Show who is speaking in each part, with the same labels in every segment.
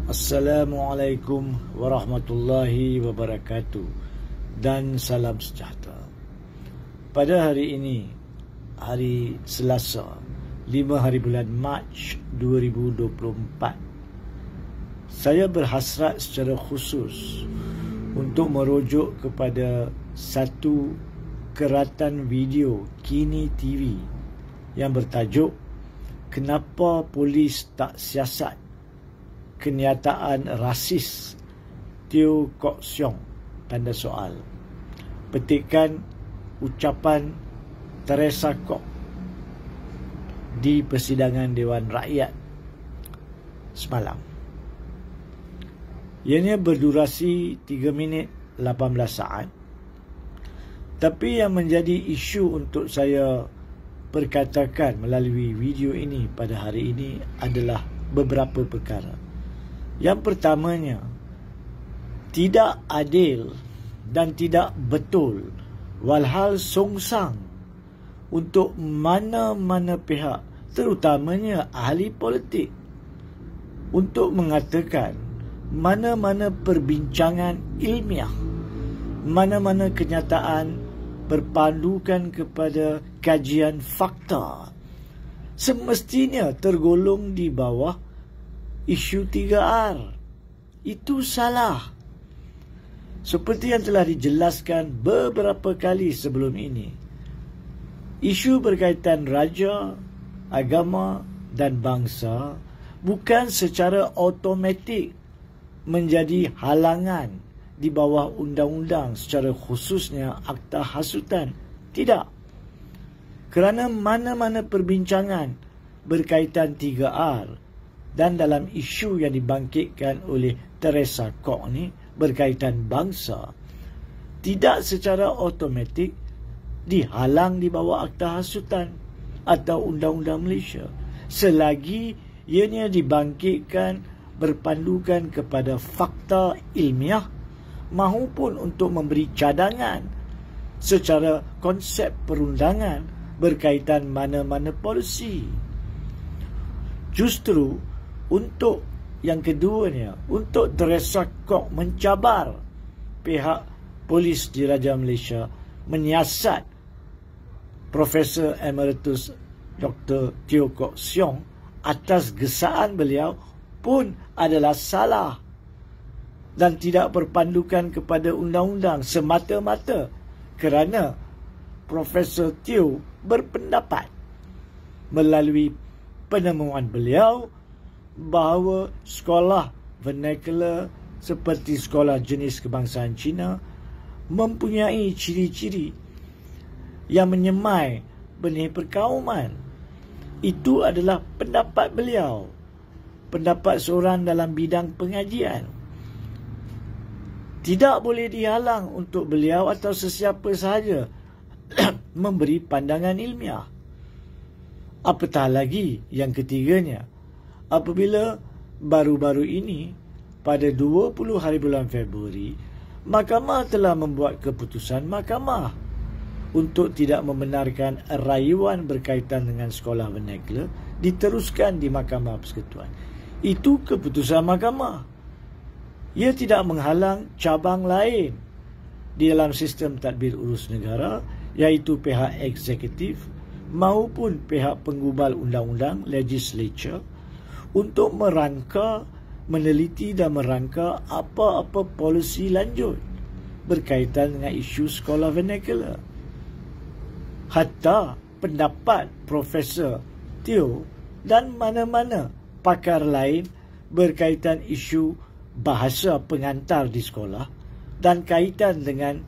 Speaker 1: Assalamualaikum warahmatullahi wabarakatuh dan salam sejahtera. Pada hari ini, hari Selasa, 5 hari bulan Mac 2024, saya berhasrat secara khusus untuk merujuk kepada satu keratan video Kini TV yang bertajuk "Kenapa Polis Tak Siasat Kenyataan Rasis Teo Kok Siong?" Tanda soal. Petikan ucapan Teresa Kok di persidangan Dewan Rakyat semalam. Ianya berdurasi 3 minit 18 saat. Tapi yang menjadi isu untuk saya perkatakan melalui video ini pada hari ini adalah beberapa perkara. Yang pertamanya, tidak adil dan tidak betul walhal songsang untuk mana-mana pihak, terutamanya ahli politik, untuk mengatakan mana-mana perbincangan ilmiah, mana-mana kenyataan berpandukan kepada kajian fakta semestinya tergolong di bawah isu 3R. Itu salah. Seperti yang telah dijelaskan beberapa kali sebelum ini, isu berkaitan raja, agama dan bangsa bukan secara automatik menjadi halangan di bawah undang-undang, secara khususnya Akta Hasutan. Tidak. Kerana mana-mana perbincangan berkaitan 3R dan dalam isu yang dibangkitkan oleh Teresa Kok ni berkaitan bangsa, tidak secara automatik dihalang di bawah Akta Hasutan atau Undang-Undang Malaysia, selagi ianya dibangkitkan berpandukan kepada fakta ilmiah mahupun untuk memberi cadangan secara konsep perundangan berkaitan mana-mana polisi. Justru untuk yang keduanya, untuk Teresa Kok mencabar pihak polis Diraja Malaysia menyiasat Profesor Emeritus Dr. Teo Kok Siong atas gesaan beliau pun adalah salah dan tidak berpandukan kepada undang-undang semata-mata kerana Profesor Teo berpendapat melalui penemuan beliau bahawa sekolah vernacular seperti sekolah jenis kebangsaan Cina mempunyai ciri-ciri yang menyemai benih perkauman. Itu adalah pendapat beliau, pendapat seorang dalam bidang pengajian. Tidak boleh dihalang untuk beliau atau sesiapa sahaja memberi pandangan ilmiah. Apatah lagi yang ketiganya, apabila baru-baru ini pada 20 hari bulan Februari, Mahkamah telah membuat keputusan Mahkamah untuk tidak membenarkan rayuan berkaitan dengan sekolah vernacular diteruskan di Mahkamah Persekutuan. Itu keputusan Mahkamah. Ia tidak menghalang cabang lain di dalam sistem tadbir urus negara, iaitu pihak eksekutif maupun pihak penggubal undang-undang legislature, untuk merangka, meneliti dan merangka apa-apa polisi lanjut berkaitan dengan isu sekolah vernacular. Hatta pendapat Profesor Teo dan mana-mana pakar lain berkaitan isu bahasa pengantar di sekolah dan kaitan dengan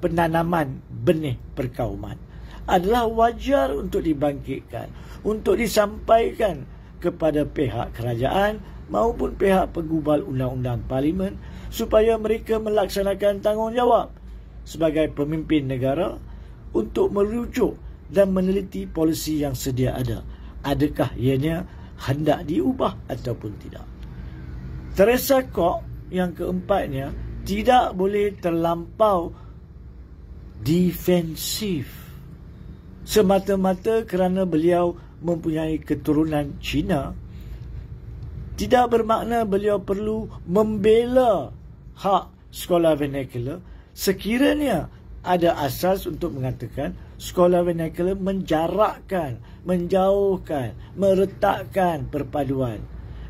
Speaker 1: penanaman benih perkauman adalah wajar untuk dibangkitkan, untuk disampaikan kepada pihak kerajaan maupun pihak penggubal undang-undang parlimen supaya mereka melaksanakan tanggungjawab sebagai pemimpin negara untuk merujuk dan meneliti polisi yang sedia ada. Adakah ianya hendak diubah ataupun tidak? Teresa Kok yang keempatnya tidak boleh terlampau defensif semata-mata kerana beliau mempunyai keturunan Cina Tidak bermakna beliau perlu membela hak sekolah vernacular sekiranya ada asas untuk mengatakan sekolah vernacular menjarakkan, menjauhkan, meretakkan perpaduan.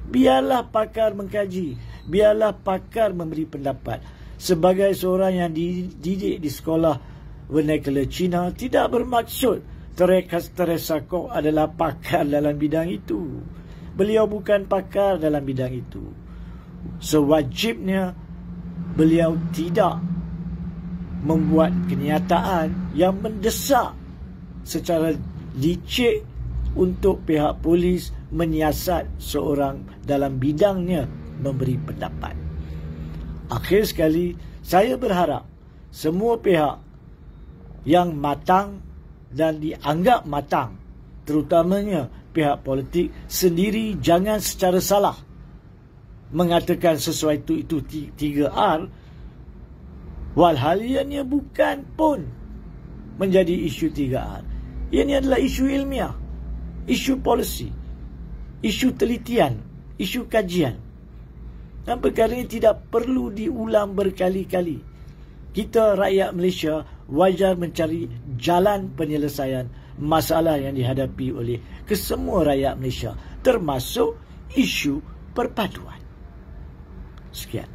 Speaker 1: Biarlah pakar mengkaji, biarlah pakar memberi pendapat. Sebagai seorang yang dididik di sekolah vernacular Cina, tidak bermaksud Teresa Kok adalah pakar dalam bidang itu. Beliau bukan pakar dalam bidang itu. Sewajibnya beliau tidak membuat kenyataan yang mendesak secara licik untuk pihak polis menyiasat seorang dalam bidangnya memberi pendapat. Akhir sekali, saya berharap semua pihak yang matang dan dianggap matang, terutamanya pihak politik sendiri, jangan secara salah mengatakan sesuatu itu 3R, walhal ianya bukan pun menjadi isu 3R. Ini adalah isu ilmiah, isu polisi, isu telitian, isu kajian. Dan perkara ini tidak perlu diulang berkali-kali. Kita rakyat Malaysia wajar mencari jalan penyelesaian masalah yang dihadapi oleh kesemua rakyat Malaysia, termasuk isu perpaduan. Sekian.